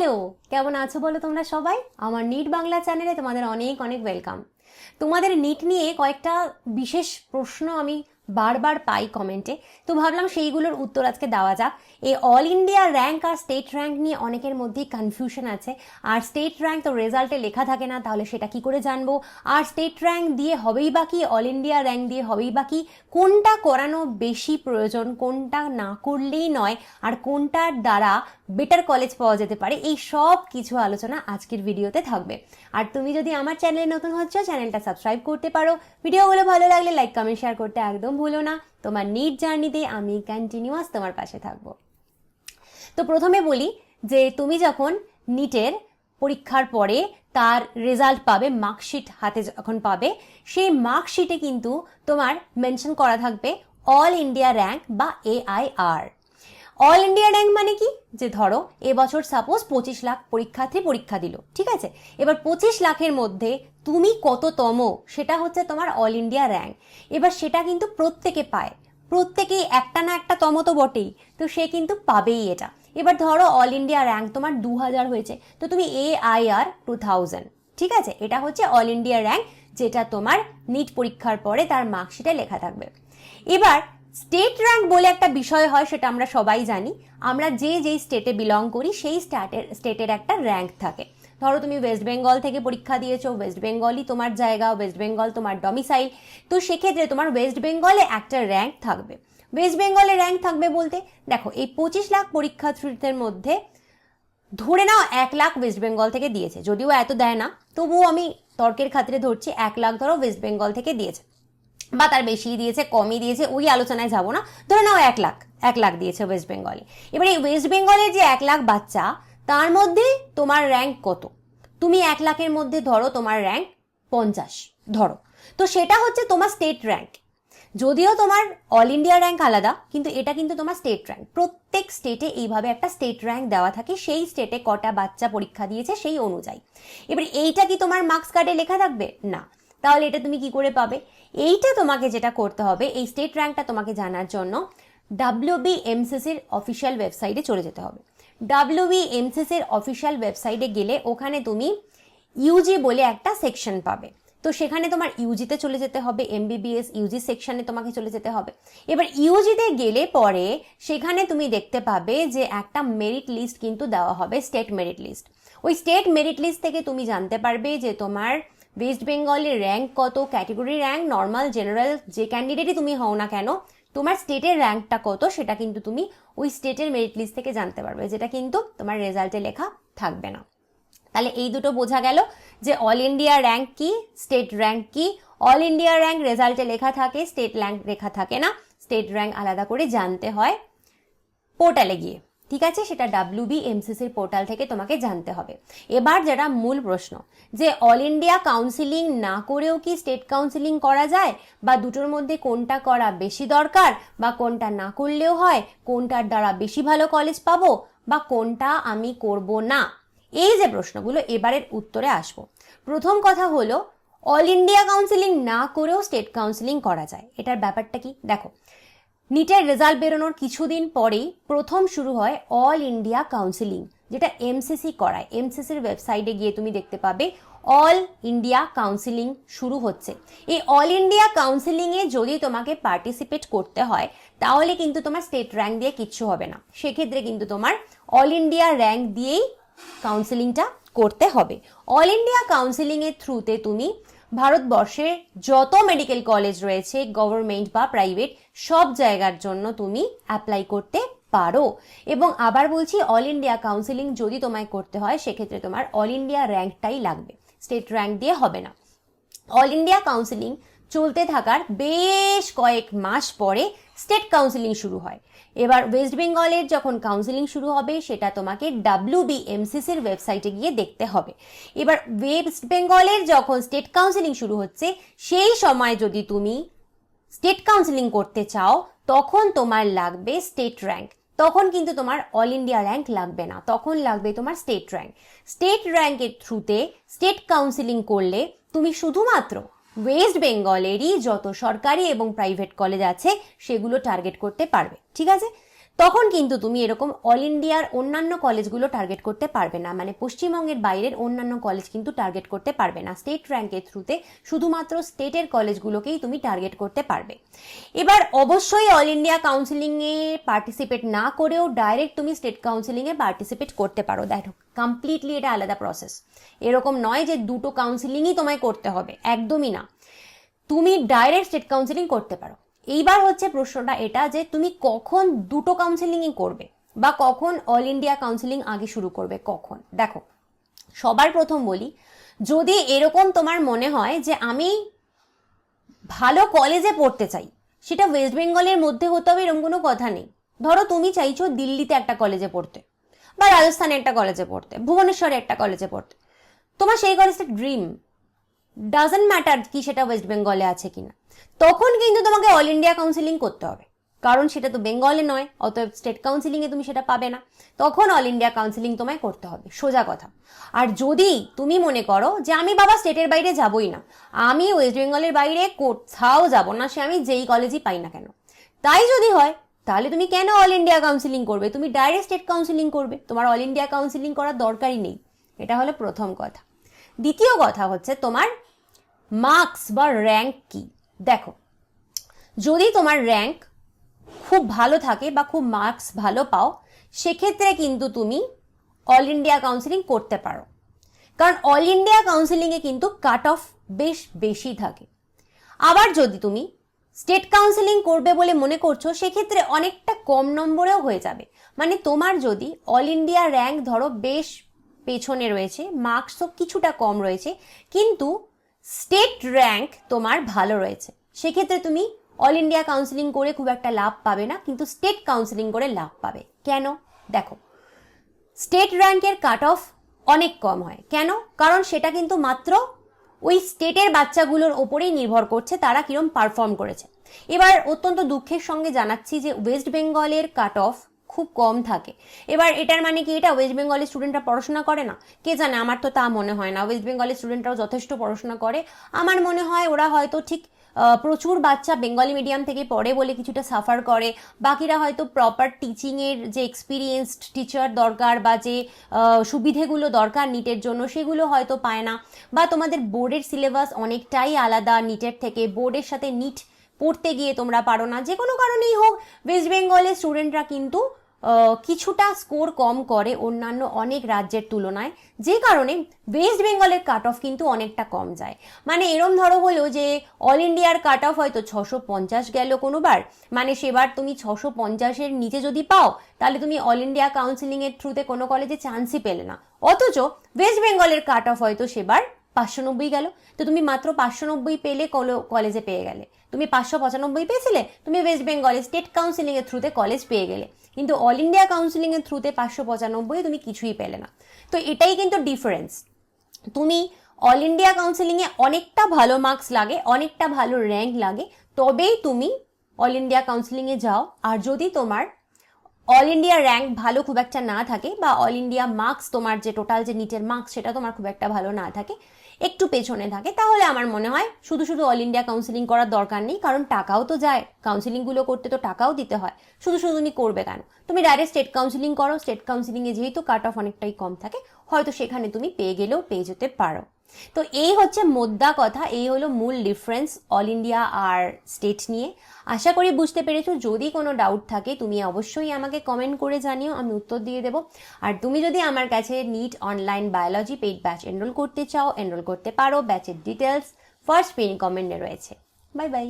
Hello, কেমন আছো বলো তোমরা সবাই? আমার নিট বাংলা চ্যানেলে তোমাদের অনেক অনেক ওয়েলকাম। তোমাদের নিট নিয়ে কয়েকটা বিশেষ প্রশ্ন আমি বারবার পাই কমেন্টে, তো ভাবলাম সেইগুলোর উত্তর আজকে দেওয়া যাক। এই অল ইন্ডিয়া র্যাঙ্ক আর স্টেট র্যাঙ্ক নিয়ে অনেকের মধ্যেই কনফিউশন আছে। আর স্টেট র্যাঙ্ক তো রেজাল্টে লেখা থাকে না, তাহলে সেটা কি করে জানবো? আর স্টেট র্যাঙ্ক দিয়ে হবেই বা কি, অল ইন্ডিয়া র্যাঙ্ক দিয়ে হবেই বা কি, কোনটা করানো বেশি প্রয়োজন, কোনটা না করলেই নয়, আর কোনটার দ্বারা বেটার কলেজ পাওয়া যেতে পারে, এই সব কিছু আলোচনা আজকের ভিডিওতে থাকবে। আর তুমি যদি আমার চ্যানেলে নতুন হচ্ছ, চ্যানেলটা সাবস্ক্রাইব করতে পারো। ভিডিওগুলো ভালো লাগলে লাইক কমেন্ট শেয়ার করতে একদম ভুলো না। তোমার নিট জার্নিতে আমি কন্টিনিউয়াস তোমার পাশে থাকবো। তো প্রথমে বলি যে তুমি যখন নিটের পরীক্ষার পরে তার রেজাল্ট পাবে, মার্কশিট হাতে যখন পাবে, সেই মার্কশিটে কিন্তু তোমার মেনশন করা থাকবে অল ইন্ডিয়া র্যাঙ্ক বা AIR। অল ইন্ডিয়া র্যাঙ্ক মানে কি, যে ধরো এবছর সাপোজ 25 লাখ পরীক্ষার্থী পরীক্ষা দিল, ঠিক আছে? এবার 25 লাখের মধ্যে তুমি কততম, সেটা হচ্ছে তোমার অল ইন্ডিয়া র্যাঙ্ক। এবার সেটা কিন্তু প্রত্যেকে পায়, প্রত্যেকেই একটা না একটা তম তো বটেই, তো সে কিন্তু পাবেই এটা। এবার ধরো অল ইন্ডিয়া র্যাঙ্ক তোমার 2000 হয়েছে, তো তুমি AIR 2000, ঠিক আছে? এটা হচ্ছে অল ইন্ডিয়া র্যাঙ্ক, যেটা তোমার নিট পরীক্ষার পরে তার মার্কশিটে লেখা থাকবে। এবার স্টেট র্যাঙ্ক বলে একটা বিষয় হয়, সেটা আমরা সবাই জানি। আমরা যেই স্টেটে বিলং করি সেই স্টেটের একটা র্যাঙ্ক থাকে। ধরো তুমি ওয়েস্ট বেঙ্গল থেকে পরীক্ষা দিয়েছো, ওয়েস্ট বেঙ্গলই তোমার জায়গা, ওয়েস্ট বেঙ্গল তোমার ডমিসাইল, তো সেক্ষেত্রে তোমার ওয়েস্ট বেঙ্গলে একটা র্যাঙ্ক থাকবে। ওয়েস্ট বেঙ্গলে র্যাঙ্ক থাকবে বলতে দেখো, এই 25 লাখ পরীক্ষার্থীদের মধ্যে ধরে নাও 1 লাখ ওয়েস্ট বেঙ্গল থেকে দিয়েছে, যদিও এত দেয় না, তবুও আমি তর্কের খাতিরে ধরছি 1 লাখ ধরো ওয়েস্ট বেঙ্গল থেকে দিয়েছে, বা তার বেশি দিয়েছে কমই দিয়েছে, ওই আলোচনায় যাবো না। ধরে নাও 1 লাখ দিয়েছে ওয়েস্ট বেঙ্গলে। এবার এই ওয়েস্ট বেঙ্গলের যে 1 লাখ বাচ্চা, তার মধ্যে তোমার র্যাঙ্ক কত? তুমি 1 লাখের মধ্যে ধরো তোমার র্যাঙ্ক 50 ধরো, তো সেটা হচ্ছে তোমার স্টেট র্যাঙ্ক। যদিও তোমার অল ইন্ডিয়া র্যাঙ্ক আলাদা, কিন্তু এটা কিন্তু তোমার স্টেট র্যাঙ্ক। প্রত্যেক স্টেটে এইভাবে একটা স্টেট র্যাঙ্ক দেওয়া থাকে, সেই স্টেটে কটা বাচ্চা পরীক্ষা দিয়েছে সেই অনুযায়ী। এবার এইটা কি তোমার মার্কস কার্ডে লেখা থাকবে? না। তাহলে এটা তুমি কি করে পাবে? এইটা তোমাকে যেটা করতে হবে, এই স্টেট র্যাঙ্কটা তোমাকে জানার জন্য WBMCCর অফিসিয়াল ওয়েবসাইটে চলে যেতে হবে। WBMCCর অফিসিয়াল ওয়েবসাইটে গেলে ওখানে তুমি ইউজি বলে একটা সেকশন পাবে, তো সেখানে তোমার ইউজিতে চলে যেতে হবে, MBBS ইউজি সেকশনে তোমাকে চলে যেতে হবে। এবার ইউজিতে গেলে পরে সেখানে তুমি দেখতে পাবে যে একটা মেরিট লিস্ট কিন্তু দেওয়া হবে, স্টেট মেরিট লিস্ট। ওই স্টেট মেরিট লিস্ট থেকে তুমি জানতে পারবে যে তোমার ওয়েস্ট বেঙ্গলের র্যাঙ্ক কত, ক্যাটেগরি র্যাঙ্ক, নর্মাল, জেনারেল, যে ক্যান্ডিডেটই তুমি হও না কেন, তোমার স্টেটের র্যাঙ্কটা কত সেটা কিন্তু তুমি ওই স্টেটের মেরিট লিস্ট থেকে জানতে পারবে, যেটা কিন্তু তোমার রেজাল্টে লেখা থাকবে না। তাহলে এই দুটো বোঝা গেল যে অল ইন্ডিয়া র্যাঙ্ক কি, স্টেট র্যাঙ্ক কি। অল ইন্ডিয়া র্যাঙ্ক রেজাল্টে লেখা থাকে, স্টেট র্যাঙ্ক লেখা থাকে না। স্টেট র্যাঙ্ক আলাদা করে জানতে হয় পোর্টালে গিয়ে, ঠিক আছে? সেটা WBMCCর পোর্টাল থেকে তোমাকে জানতে হবে। এবার যেটা মূল প্রশ্ন, যে অল ইন্ডিয়া কাউন্সিলিং না করেও কি স্টেট কাউন্সিলিং করা যায়, বা দুটোর মধ্যে কোনটা করা বেশি দরকার, বা কোনটা না করলেও হয়, কোনটার দ্বারা বেশি ভালো কলেজ পাবো, বা কোনটা আমি করব না, এই যে প্রশ্নগুলো, এবারের উত্তরে আসবো। প্রথম কথা হলো, অল ইন্ডিয়া কাউন্সিলিং না করেও স্টেট কাউন্সিলিং করা যায়। এটার ব্যাপারটা কি দেখো, নিটের রেজাল্ট বেরোনোর কিছুদিন পরেই প্রথম শুরু হয় অল ইন্ডিয়া কাউন্সিলিং, যেটা MCC করায়। MCCর ওয়েবসাইটে গিয়ে তুমি দেখতে পাবে অল ইন্ডিয়া কাউন্সিলিং শুরু হচ্ছে। এই অল ইন্ডিয়া কাউন্সিলিংয়ে যদি তোমাকে পার্টিসিপেট করতে হয়, তাহলে কিন্তু তোমার স্টেট র্যাঙ্ক দিয়ে কিচ্ছু হবে না। সেক্ষেত্রে কিন্তু তোমার অল ইন্ডিয়া র্যাঙ্ক দিয়েই কাউন্সিলিংটা করতে হবে। অল ইন্ডিয়া কাউন্সিলিংয়ের থ্রুতে তুমি ভারতবর্ষের যত মেডিকেল কলেজ রয়েছে, গভর্নমেন্ট বা প্রাইভেট, সব জায়গার জন্য তুমি অ্যাপ্লাই করতে পারো। এবং আবার বলছি, অল ইন্ডিয়া কাউন্সিলিং যদি তোমায় করতে হয়, সেক্ষেত্রে তোমার অল ইন্ডিয়া র্যাঙ্কটাই লাগবে, স্টেট র্যাঙ্ক দিয়ে হবে না। অল ইন্ডিয়া কাউন্সিলিং চলতে থাকার বেশ কয়েক মাস পরে স্টেট কাউন্সিলিং শুরু হয়। এবার ওয়েস্ট বেঙ্গলের যখন কাউন্সিলিং শুরু হবে, সেটা তোমাকে WBMCCর ওয়েবসাইটে গিয়ে দেখতে হবে। এবার ওয়েস্ট বেঙ্গলের যখন স্টেট কাউন্সিলিং শুরু হচ্ছে, সেই সময় যদি তুমি স্টেট কাউন্সিলিং করতে চাও, তখন তোমার লাগবে স্টেট র্যাঙ্ক। তখন কিন্তু তোমার অল ইন্ডিয়া র্যাঙ্ক লাগবে না, তখন লাগবে তোমার স্টেট র্যাঙ্ক। স্টেট র্যাঙ্কের থ্রুতে স্টেট কাউন্সিলিং করলে তুমি শুধুমাত্র ওয়েস্ট বেঙ্গলেরই যত সরকারি এবং প্রাইভেট কলেজ আছে সেগুলো টার্গেট করতে পারবে, ঠিক আছে? তখন কিন্তু তুমি এরকম অল ইন্ডিয়ার অন্যান্য কলেজগুলো টার্গেট করতে পারবে না, মানে পশ্চিমবঙ্গের বাইরের অন্যান্য কলেজ কিন্তু টার্গেট করতে পারবে না। স্টেট র্যাঙ্কের থ্রুতে শুধুমাত্র স্টেটের কলেজগুলোকেই তুমি টার্গেট করতে পারবে। এবার অবশ্যই অল ইন্ডিয়া কাউন্সিলিংয়ে পার্টিসিপেট না করেও ডাইরেক্ট তুমি স্টেট কাউন্সিলিংয়ে পার্টিসিপেট করতে পারো। দেখো কমপ্লিটলি এটা আলাদা প্রসেস, এরকম নয় যে দুটো কাউন্সিলিংই তোমায় করতে হবে, একদমই না। তুমি ডাইরেক্ট স্টেট কাউন্সিলিং করতে পারো। এইবার হচ্ছে প্রশ্নটা এটা যে তুমি কখন দুটো কাউন্সিলিংই করবে বা কখন অল ইন্ডিয়া কাউন্সিলিং আগে শুরু করবে, কখন। দেখো সবার প্রথম বলি, যদি এরকম তোমার মনে হয় যে আমি ভালো কলেজে পড়তে চাই, সেটা ওয়েস্ট বেঙ্গলের মধ্যে হতে হবে এরকম কোনো কথা নেই। ধরো তুমি চাইছো দিল্লিতে একটা কলেজে পড়তে, বা রাজস্থানে একটা কলেজে পড়তে, ভুবনেশ্বরে একটা কলেজে পড়তে, তোমার সেই কলেজটা ড্রিম, ডাজন্ট ম্যাটার কি সেটা ওয়েস্ট বেঙ্গলে আছে কিনা, তখন কিন্তু তোমাকে অল ইন্ডিয়া কাউন্সিলিং করতে হবে, কারণ সেটা তো বেঙ্গলে নয়, অতএব স্টেট কাউন্সিলিংয়ে তুমি সেটা পাবে না। তখন অল ইন্ডিয়া কাউন্সিলিং তোমায় করতে হবে, সোজা কথা। আর যদি তুমি মনে করো যে আমি বাবা স্টেটের বাইরে যাবই না, আমি ওয়েস্ট বেঙ্গলের বাইরে কোথাও যাব না, সে আমি যেই কলেজই পাই না কেন, তাই যদি হয় তাহলে তুমি কেন অল ইন্ডিয়া কাউন্সিলিং করবে? তুমি ডাইরেক্ট স্টেট কাউন্সিলিং করবে, তোমার অল ইন্ডিয়া কাউন্সিলিং করার দরকারই নেই। এটা হলো প্রথম কথা। দ্বিতীয় কথা হচ্ছে তোমার মার্কস বা র্যাঙ্ক কি। দেখো যদি তোমার র্যাঙ্ক খুব ভালো থাকে বা খুব মার্কস ভালো পাও, সেক্ষেত্রে কিন্তু তুমি অল ইন্ডিয়া কাউন্সিলিং করতে পারো, কারণ অল ইন্ডিয়া কাউন্সিলিংয়ে কিন্তু কাট অফ বেশ বেশি থাকে। আবার যদি তুমি স্টেট কাউন্সিলিং করবে বলে মনে করছো, সেক্ষেত্রে অনেকটা কম নম্বরেও হয়ে যাবে। মানে তোমার যদি অল ইন্ডিয়া র্যাঙ্ক ধরো বেশ পেছনে রয়েছে, মার্কসও কিছুটা কম রয়েছে, কিন্তু স্টেট র্যাঙ্ক তোমার ভালো রয়েছে, সেক্ষেত্রে তুমি অল ইন্ডিয়া কাউন্সিলিং করে খুব একটা লাভ পাবে না, কিন্তু স্টেট কাউন্সিলিং করে লাভ পাবে। কেন? দেখো স্টেট র্যাঙ্কের কাট অফ অনেক কম হয়। কেন? কারণ সেটা কিন্তু মাত্র ওই স্টেটের বাচ্চাগুলোর ওপরেই নির্ভর করছে তারা কিরম পারফর্ম করেছে। এবার অত্যন্ত দুঃখের সঙ্গে জানাচ্ছি যে ওয়েস্ট বেঙ্গলের কাট অফ খুব কম থাকে। এবার এটার মানে কি এটা ওয়েস্ট বেঙ্গলের স্টুডেন্টরা পড়াশোনা করে না? কে জানে, আমার তো তা মনে হয় না। ওয়েস্ট বেঙ্গলের স্টুডেন্টরাও যথেষ্ট পড়াশোনা করে। আমার মনে হয় ওরা হয়তো ঠিক প্রচুর বাচ্চা বেঙ্গলি মিডিয়াম থেকে পড়ে বলে কিছুটা সাফার করে, বাকিরা হয়তো প্রপার টিচিংয়ের যে এক্সপিরিয়েন্সড টিচার দরকার বা যে সুবিধেগুলো দরকার নিটের জন্য সেগুলো হয়তো পায় না, বা তোমাদের বোর্ডের সিলেবাস অনেকটাই আলাদা নিটের থেকে, বোর্ডের সাথে নিট পড়তে গিয়ে তোমরা পারো না, যে কোনো কারণেই হোক ওয়েস্ট বেঙ্গলের স্টুডেন্টরা কিন্তু কিছুটা স্কোর কম করে অন্যান্য অনেক রাজ্যের তুলনায়, যে কারণে ওয়েস্ট বেঙ্গলের কাট অফ কিন্তু অনেকটা কম যায়। মানে এরম ধরো হলো যে অল ইন্ডিয়ার কাট অফ হয়তো 650 গেল কোনোবার, মানে সেবার তুমি 650-এর নিচে যদি পাও তাহলে তুমি অল ইন্ডিয়া কাউন্সিলিংয়ের থ্রুতে কোনো কলেজে চান্সই পেলে না। অথচ ওয়েস্ট বেঙ্গলের কাট অফ হয়তো সেবার 590 গেল, তো তুমি মাত্র 590 পেলে কলেজে পেয়ে গেলে। তুমি 595 পেয়েছিলে, তুমি ওয়েস্ট বেঙ্গলের স্টেট কাউন্সিলিংয়ের থ্রুতে কলেজ পেয়ে গেলে, কিন্তু অল ইন্ডিয়া কাউন্সিলিংয়ের থ্রুতে 595 তুমি কিছুই পেলে না। তো এটাই কিন্তু ডিফারেন্স। তুমি অল ইন্ডিয়া কাউন্সিলিংয়ে অনেকটা ভালো মার্কস লাগে, অনেকটা ভালো র্যাঙ্ক লাগে, তবেই তুমি অল ইন্ডিয়া কাউন্সিলিংয়ে যাও। আর যদি তোমার অল ইন্ডিয়া র্যাঙ্ক ভালো খুব একটা না থাকে, বা অল ইন্ডিয়া মার্কস তোমার যে টোটাল যে নিটের মার্কস সেটা তোমার খুব একটা ভালো না থাকে, একটু পেছনে থাকে, তাহলে আমার মনে হয় শুধু শুধু অল ইন্ডিয়া কাউন্সিলিং করার দরকার নেই, কারণ টাকাও তো যায়, কাউন্সিলিংগুলো করতে তো টাকাও দিতে হয়, শুধু শুধু তুমি করবে কেন? তুমি ডাইরেক্ট স্টেট কাউন্সিলিং করো, স্টেট কাউন্সিলিংয়ে যেহেতু কাট অফ অনেকটাই কম থাকে, হয়তো সেখানে তুমি পেয়ে গেলেও পেয়ে যেতে পারো। তো এই হচ্ছে মোদ্দা কথা, এই হলো মূল ডিফারেন্স অল ইন্ডিয়া আর স্টেট নিয়ে। আশা করি বুঝতে পেরেছো। যদি কোনো ডাউট থাকে তুমি অবশ্যই আমাকে কমেন্ট করে জানিও, আমি উত্তর দিয়ে দেবো। আর তুমি যদি আমার কাছে NEET online biology paid batch enroll করতে চাও, এনরোল করতে পারো। ব্যাচের ডিটেলস ফার্স্ট পিন কমেন্টে রয়েছে। Bye bye.